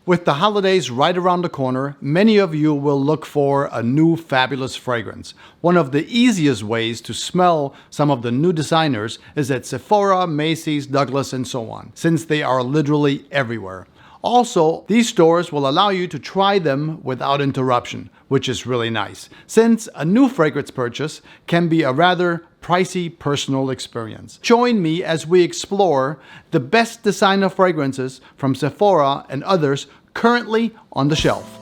With the holidays right around the corner, many of you will look for a new fabulous fragrance. One of the easiest ways to smell some of the new designers is at Sephora, Macy's, Douglas, and so on, since they are literally everywhere. Also, these stores will allow you to try them without interruption, which is really nice, since a new fragrance purchase can be a rather pricey personal experience. Join me as we explore the best designer fragrances from Sephora and others currently on the shelf.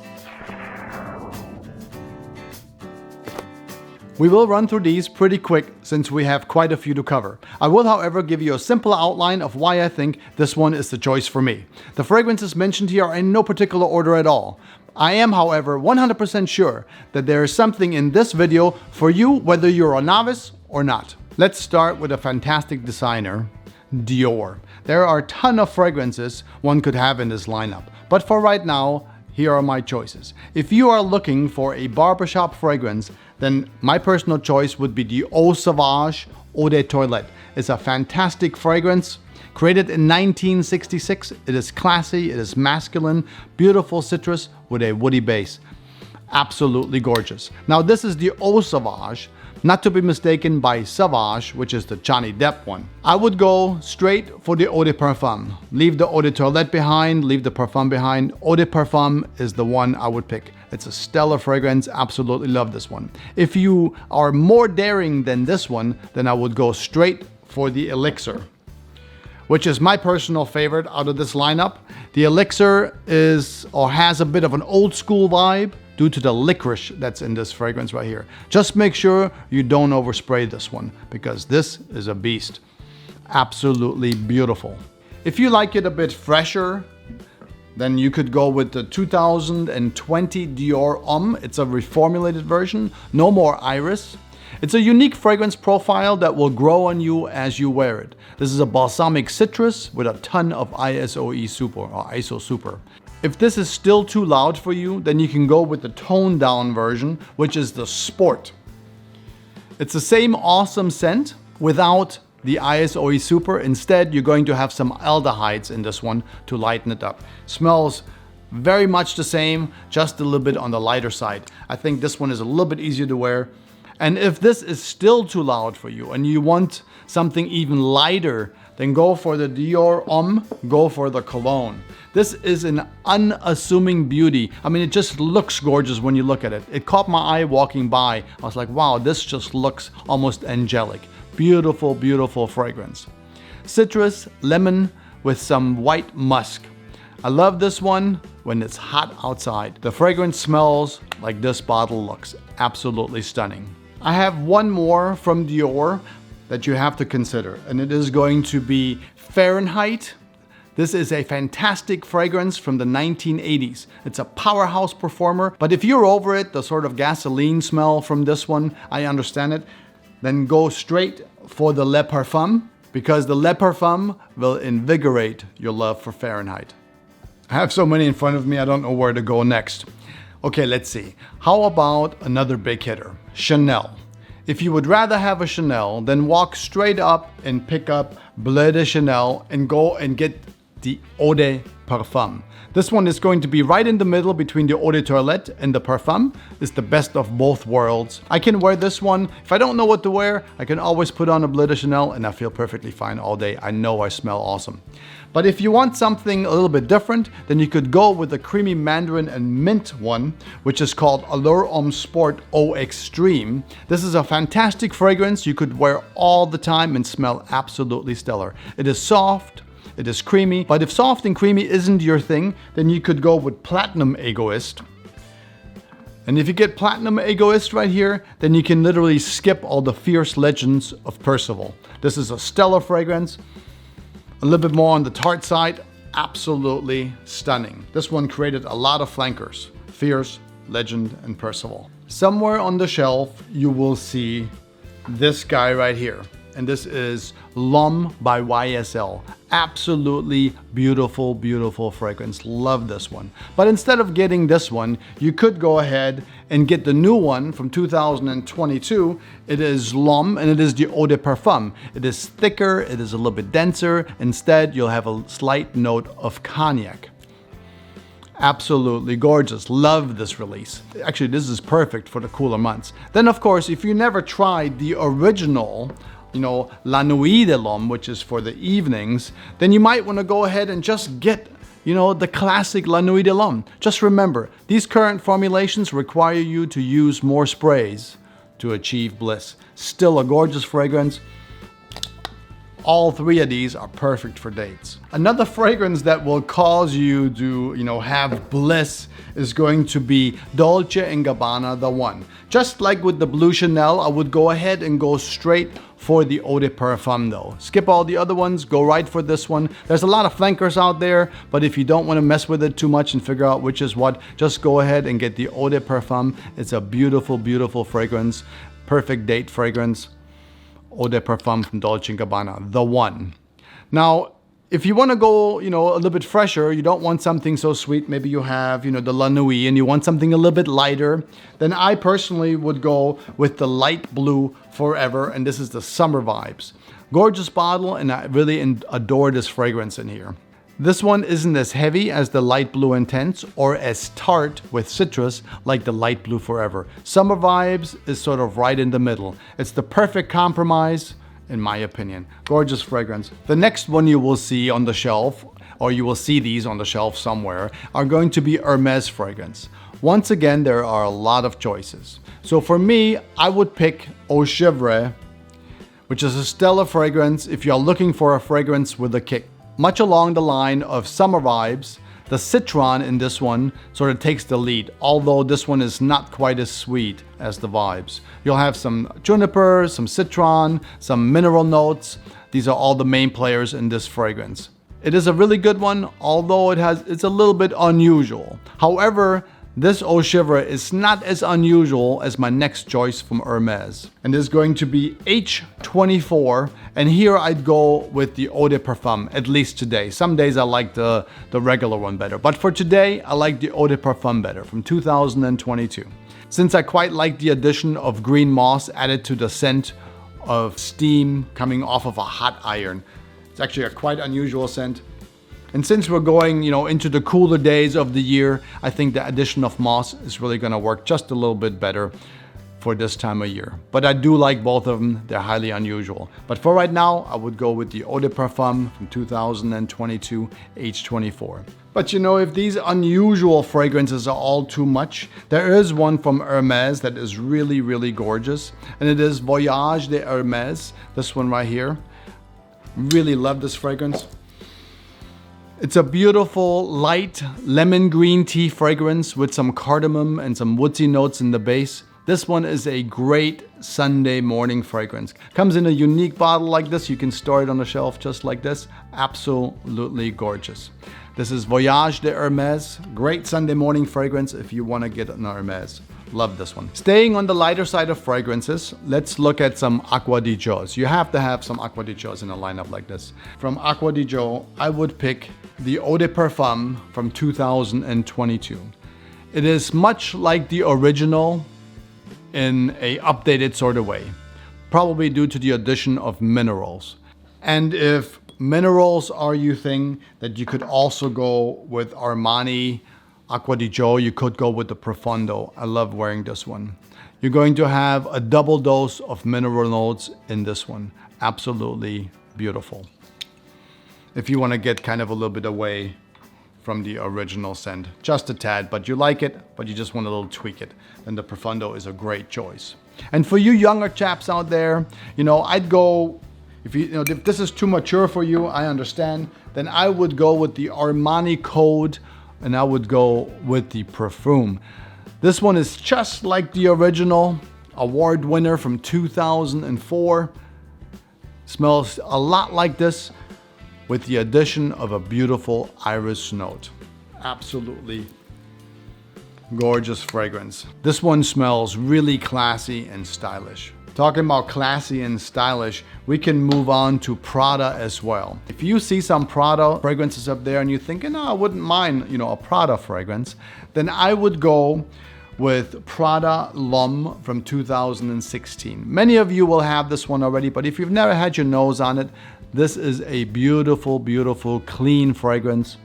We will run through these pretty quick since we have quite a few to cover. I will, however, give you a simple outline of why I think this one is the choice for me. The fragrances mentioned here are in no particular order at all. I am, however, 100% sure that there is something in this video for you, whether you're a novice or not. Let's start with a fantastic designer, Dior. There are a ton of fragrances one could have in this lineup, but for right now, here are my choices. If you are looking for a barbershop fragrance, then my personal choice would be the Eau Sauvage Eau de Toilette. It's a fantastic fragrance. Created in 1966, it is classy, it is masculine, beautiful citrus with a woody base. Absolutely gorgeous. Now this is the Eau Sauvage, not to be mistaken by Sauvage, which is the Johnny Depp one. I would go straight for the Eau de Parfum. Leave the Eau de Toilette behind, leave the Parfum behind. Eau de Parfum is the one I would pick. It's a stellar fragrance, absolutely love this one. If you are more daring than this one, then I would go straight for the Elixir, which is my personal favorite out of this lineup. The Elixir is or has a bit of an old school vibe due to the licorice that's in this fragrance right here. Just make sure you don't overspray this one because this is a beast. Absolutely beautiful. If you like it a bit fresher, then you could go with the 2020 Dior Homme. It's a reformulated version, no more iris. It's a unique fragrance profile that will grow on you as you wear it. This is a balsamic citrus with a ton of ISO super. If this is still too loud for you, then you can go with the toned down version, which is the Sport. It's the same awesome scent without the ISO super. Instead, you're going to have some aldehydes in this one to lighten it up. Smells very much the same, just a little bit on the lighter side. I think this one is a little bit easier to wear. And if this is still too loud for you and you want something even lighter, then go for the Dior Homme, go for the Cologne. This is an unassuming beauty. I mean, it just looks gorgeous when you look at it. It caught my eye walking by. I was like, wow, this just looks almost angelic. Beautiful, beautiful fragrance. Citrus, lemon with some white musk. I love this one when it's hot outside. The fragrance smells like this bottle looks. Absolutely stunning. I have one more from Dior that you have to consider, and it is going to be Fahrenheit. This is a fantastic fragrance from the 1980s. It's a powerhouse performer, but if you're over it, the sort of gasoline smell from this one, I understand it, then go straight for the Le Parfum, because the Le Parfum will invigorate your love for Fahrenheit. I have so many in front of me, I don't know where to go next. Okay, let's see. How about another big hitter? Chanel. If you would rather have a Chanel, then walk straight up and pick up Bleu de Chanel and go and get the Eau de Parfum. This one is going to be right in the middle between the Eau de Toilette and the Parfum. It's the best of both worlds. I can wear this one. If I don't know what to wear, I can always put on a Bleu de Chanel and I feel perfectly fine all day. I know I smell awesome. But if you want something a little bit different, then you could go with the creamy mandarin and mint one, which is called Allure Homme Sport Eau Extreme. This is a fantastic fragrance you could wear all the time and smell absolutely stellar. It is soft, it is creamy, but if soft and creamy isn't your thing, then you could go with Platinum Egoist. And if you get Platinum Egoist right here, then you can literally skip all the fierce legends of Percival. This is a stellar fragrance. A little bit more on the tart side, absolutely stunning. This one created a lot of flankers, Fierce, Legend, and Percival. Somewhere on the shelf, you will see this guy right here. And this is L'Homme by YSL. Absolutely beautiful, beautiful fragrance. Love this one. But instead of getting this one, you could go ahead and get the new one from 2022. It is L'Homme and it is the Eau de Parfum. It is thicker, it is a little bit denser. Instead, you'll have a slight note of cognac. Absolutely gorgeous. Love this release. Actually, this is perfect for the cooler months. Then, of course, if you never tried the original, La Nuit de l'Homme, which is for the evenings, then you might want to go ahead and just get, the classic La Nuit de l'Homme. Just remember, these current formulations require you to use more sprays to achieve bliss. Still a gorgeous fragrance. All three of these are perfect for dates. Another fragrance that will cause you to, have bliss is going to be Dolce & Gabbana The One. Just like with the Blue Chanel, I would go ahead and go straight for the Eau de Parfum though. Skip all the other ones, go right for this one. There's a lot of flankers out there, but if you don't want to mess with it too much and figure out which is what, just go ahead and get the Eau de Parfum. It's a beautiful, beautiful fragrance. Perfect date fragrance. Eau de Parfum from Dolce & Gabbana, The One. Now, if you want to go, a little bit fresher, you don't want something so sweet, maybe you have, the La Nuit, and you want something a little bit lighter, then I personally would go with the Light Blue Forever, and this is the Summer Vibes. Gorgeous bottle, and I really adore this fragrance in here. This one isn't as heavy as the Light Blue Intense or as tart with citrus like the Light Blue Forever. Summer Vibes is sort of right in the middle. It's the perfect compromise, in my opinion. Gorgeous fragrance. The next one you will see on the shelf, or you will see these on the shelf somewhere, are going to be Hermes fragrance. Once again, there are a lot of choices. So for me, I would pick Eau Chevre, which is a stellar fragrance if you're looking for a fragrance with a kick. Much along the line of Summer Vibes, the citron in this one sort of takes the lead, although this one is not quite as sweet as the Vibes. You'll have some juniper, some citron, some mineral notes. These are all the main players in this fragrance. It is a really good one, although it's a little bit unusual. However, this Eau Chevre is not as unusual as my next choice from Hermes. And this is going to be H24. And here I'd go with the Eau de Parfum, at least today. Some days I like the regular one better. But for today, I like the Eau de Parfum better from 2022. Since I quite like the addition of green moss added to the scent of steam coming off of a hot iron. It's actually a quite unusual scent. And since we're going, into the cooler days of the year, I think the addition of moss is really going to work just a little bit better for this time of year. But I do like both of them. They're highly unusual. But for right now, I would go with the Eau de Parfum from 2022 H24. But if these unusual fragrances are all too much, there is one from Hermes that is really, really gorgeous. And it is Voyage de Hermes, this one right here. Really love this fragrance. It's a beautiful, light lemon green tea fragrance with some cardamom and some woodsy notes in the base. This one is a great Sunday morning fragrance. Comes in a unique bottle like this. You can store it on the shelf just like this. Absolutely gorgeous. This is Voyage de Hermes. Great Sunday morning fragrance if you want to get an Hermes. Love this one. Staying on the lighter side of fragrances, let's look at some Acqua di Gios. You have to have some Acqua di Gios in a lineup like this. From Acqua di Gio, I would pick the Eau de Parfum from 2022. It is much like the original in a updated sort of way, probably due to the addition of minerals. And if minerals are your thing, that you could also go with Armani Acqua di Gio, you could go with the Profondo. I love wearing this one. You're going to have a double dose of mineral notes in this one. Absolutely beautiful. If you want to get kind of a little bit away from the original scent, just a tad, but you like it, but you just want a little tweak it, then the Profondo is a great choice. And for you younger chaps out there, I'd go, if this is too mature for you, I understand, then I would go with the Armani Code, and I would go with the Perfume. This one is just like the original, award winner from 2004. Smells a lot like this with the addition of a beautiful iris note. Absolutely gorgeous fragrance. This one smells really classy and stylish. Talking about classy and stylish, we can move on to Prada as well. If you see some Prada fragrances up there and you're thinking, I wouldn't mind, a Prada fragrance, then I would go with Prada L'Homme from 2016. Many of you will have this one already, but if you've never had your nose on it, this is a beautiful, beautiful, clean fragrance.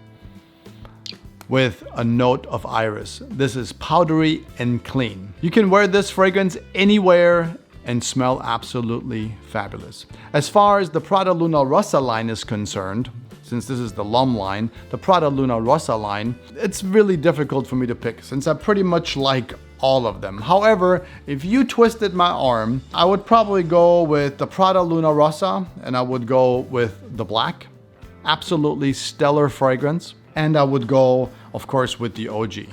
with a note of iris. This is powdery and clean. You can wear this fragrance anywhere and smell absolutely fabulous. As far as the Prada Luna Rossa line is concerned, since this is the L'Homme line, the Prada Luna Rossa line, it's really difficult for me to pick since I pretty much like all of them. However, if you twisted my arm, I would probably go with the Prada Luna Rossa and I would go with the black. Absolutely stellar fragrance. And I would go, of course, with the OG,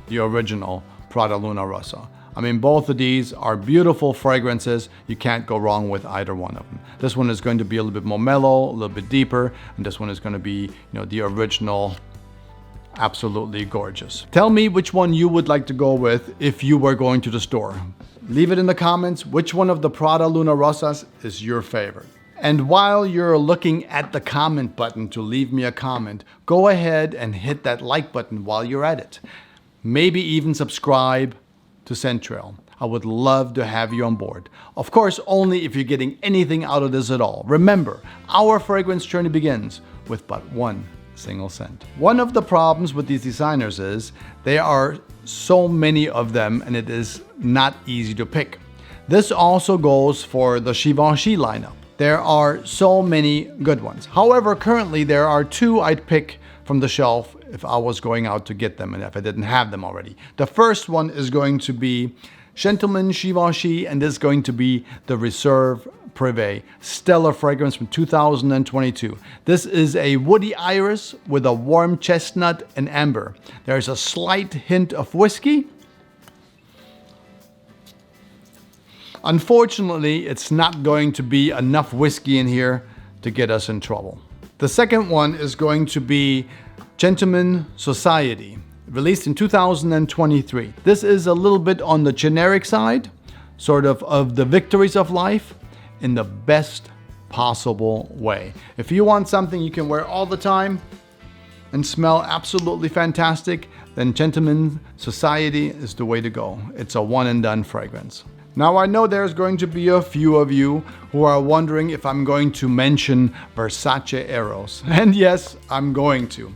the original Prada Luna Rossa. I mean, both of these are beautiful fragrances. You can't go wrong with either one of them. This one is going to be a little bit more mellow, a little bit deeper, and this one is going to be, the original, absolutely gorgeous. Tell me which one you would like to go with if you were going to the store. Leave it in the comments. Which one of the Prada Luna Rossas is your favorite? And while you're looking at the comment button to leave me a comment, go ahead and hit that like button while you're at it. Maybe even subscribe to Centrail. I would love to have you on board. Of course, only if you're getting anything out of this at all. Remember, our fragrance journey begins with but one single scent. One of the problems with these designers is there are so many of them and it is not easy to pick. This also goes for the Givenchy lineup. There are so many good ones. However, currently there are two I'd pick from the shelf if I was going out to get them and if I didn't have them already. The first one is going to be Gentleman Givenchy, and this is going to be the Reserve Privé stellar fragrance from 2022. This is a woody iris with a warm chestnut and amber. There's a slight hint of whiskey. Unfortunately, it's not going to be enough whiskey in here to get us in trouble. The second one is going to be Gentleman Society, released in 2023. This is a little bit on the generic side, sort of the victories of life in the best possible way. If you want something you can wear all the time and smell absolutely fantastic, then Gentleman Society is the way to go. It's a one and done fragrance. Now I know there's going to be a few of you who are wondering if I'm going to mention Versace Eros. And yes, I'm going to.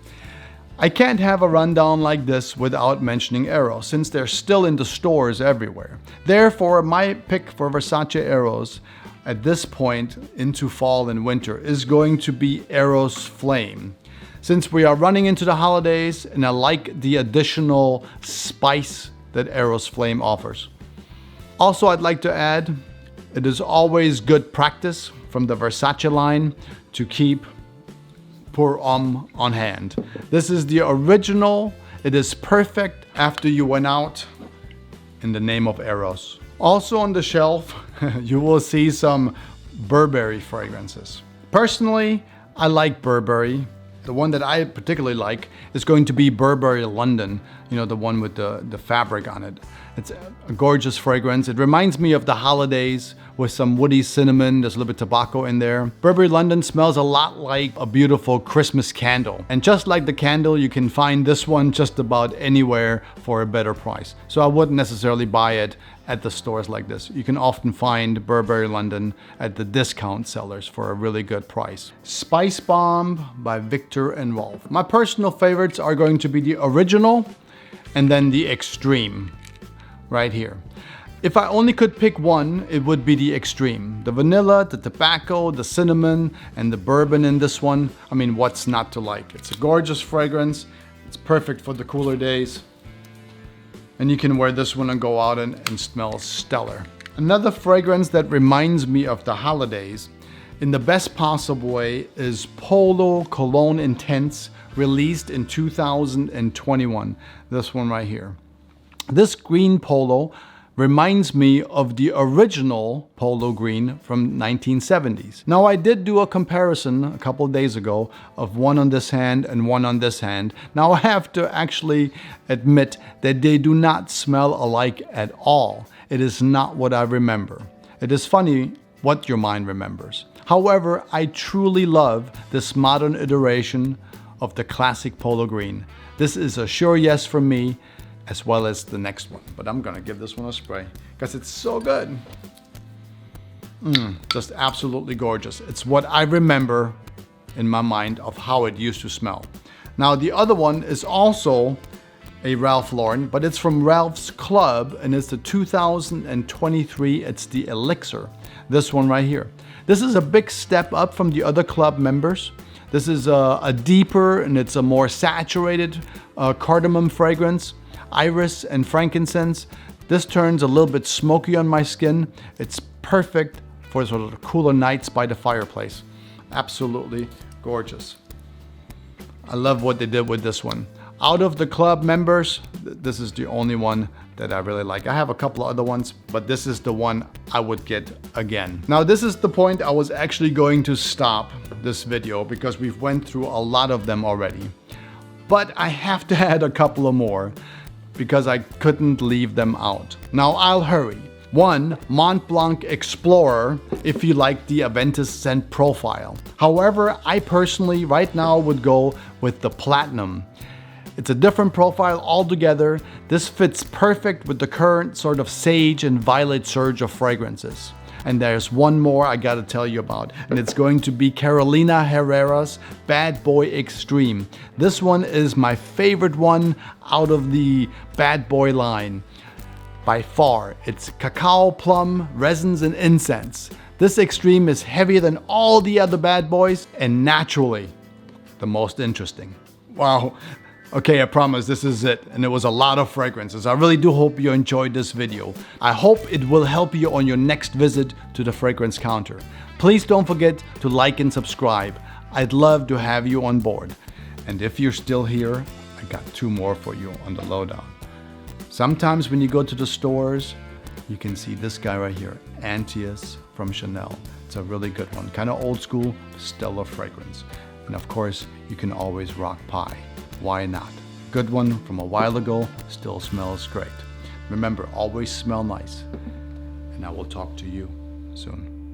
I can't have a rundown like this without mentioning Eros, since they're still in the stores everywhere. Therefore, my pick for Versace Eros at this point into fall and winter is going to be Eros Flame. Since we are running into the holidays and I like the additional spice that Eros Flame offers. Also, I'd like to add, it is always good practice from the Versace line to keep pour homme on hand. This is the original. It is perfect after you went out in the name of Eros. Also on the shelf, you will see some Burberry fragrances. Personally, I like Burberry. The one that I particularly like is going to be Burberry London, the one with the fabric on it. It's a gorgeous fragrance. It reminds me of the holidays with some woody cinnamon. There's a little bit of tobacco in there. Burberry London smells a lot like a beautiful Christmas candle. And just like the candle, you can find this one just about anywhere for a better price. So I wouldn't necessarily buy it at the stores like this. You can often find Burberry London at the discount sellers for a really good price. Spice Bomb by Viktor & Rolf. My personal favorites are going to be the original and then the extreme right here. If I only could pick one, it would be the extreme. The vanilla, the tobacco, the cinnamon, and the bourbon in this one. I mean, what's not to like? It's a gorgeous fragrance. It's perfect for the cooler days. And you can wear this one and go out and smell stellar. Another fragrance that reminds me of the holidays in the best possible way is Polo Cologne Intense, released in 2021. This one right here. This green polo reminds me of the original polo green from 1970s. Now I did do a comparison a couple of days ago of one on this hand and one on this hand. Now I have to actually admit that they do not smell alike at all. It is not what I remember. It is funny what your mind remembers. However, I truly love this modern iteration of the classic polo green. This is a sure yes from me, as well as the next one. But I'm gonna give this one a spray because it's so good. Just absolutely gorgeous. It's what I remember in my mind of how it used to smell. Now the other one is also a Ralph Lauren, but it's from Ralph's Club, and it's the 2023. It's the Elixir. This one right here. This is a big step up from the other club members. This is a deeper and it's a more saturated cardamom fragrance, iris and frankincense. This turns a little bit smoky on my skin. It's perfect for sort of cooler nights by the fireplace. Absolutely gorgeous. I love what they did with this one. Out of the club members, this is the only one that I really like. I have a couple of other ones, but this is the one I would get again. Now this is the point I was actually going to stop this video because we've went through a lot of them already. But I have to add a couple of more because I couldn't leave them out. Now I'll hurry. 1. Mont Blanc Explorer, if you like the Aventus scent profile. However, I personally right now would go with the Platinum. It's a different profile altogether. This fits perfect with the current sort of sage and violet surge of fragrances. And there's one more I gotta tell you about, and it's going to be Carolina Herrera's Bad Boy Extreme. This one is my favorite one out of the Bad Boy line. By far, it's cacao, plum, resins, and incense. This Extreme is heavier than all the other Bad Boys and naturally the most interesting. Wow. Okay, I promise this is it, and it was a lot of fragrances. I really do hope you enjoyed this video. I hope it will help you on your next visit to the fragrance counter. Please don't forget to like and subscribe. I'd love to have you on board. And if you're still here, I got 2 more for you on the lowdown. Sometimes when you go to the stores, you can see this guy right here, Antius from Chanel. It's a really good one, kind of old school, stellar fragrance. And of course, you can always rock pie. Why not? Good one from a while ago, still smells great. Remember, always smell nice. And I will talk to you soon.